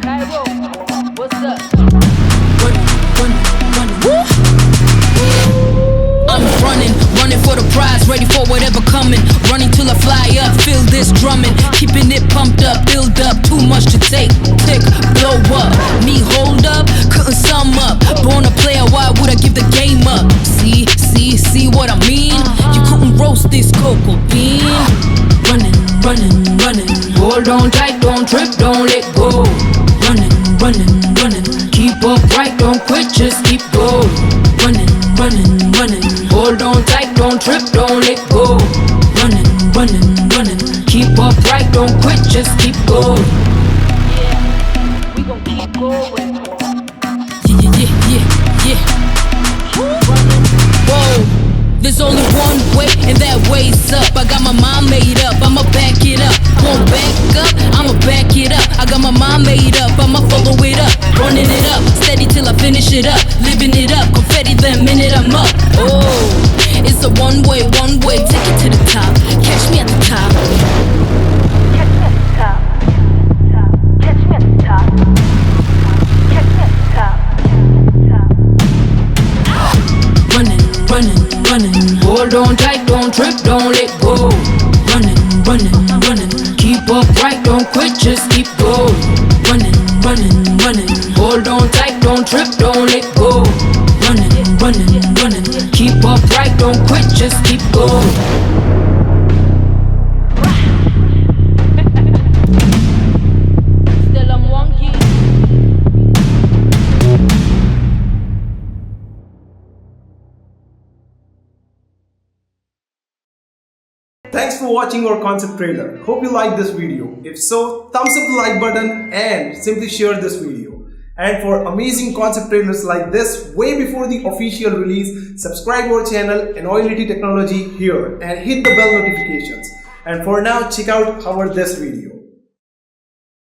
Cairo, what's up? I'm running for the prize, ready for whatever coming. Running till I fly up, feel this drumming. Keeping it pumped up, build up, too much to take. Tick, blow up, me hold up, couldn't sum up. Born a player, why would I give the game up? See what I mean? You couldn't roast this cocoa bean. Running, hold on tight, don't trip, don't let go. Running, keep up right, don't quit, just keep going. Running, hold on tight, don't trip, don't let go. Running, keep up right, don't quit, just keep going. Yeah, we gon' keep going. Yeah. Whoa, there's only one way, and that way's up. I got my mind made up, I'ma back it up. Won't back up, I'ma back it up. I got my mind made up, I'ma follow it up. Running it up, steady till I finish it up. Living it up, confetti the minute I'm up. Oh, it's a one way, take it to the top. Catch me at the top. Catch me at the top. Catch me at the top. Catch me at the top. Running, hold on tight, don't trip, don't let go. Running, keep up right, don't quit, just keep going. Running, hold on tight, don't trip, don't let go. Running, keep up right, don't quit, just keep going. Still I'm wonky. Thanks for watching our concept trailer. Hope you liked this video. If so, thumbs up the like button and simply share this video. And for amazing concept trailers like this way before the official release, subscribe our channel Enoylity Technology here and hit the bell notifications. And for now, check out our this video.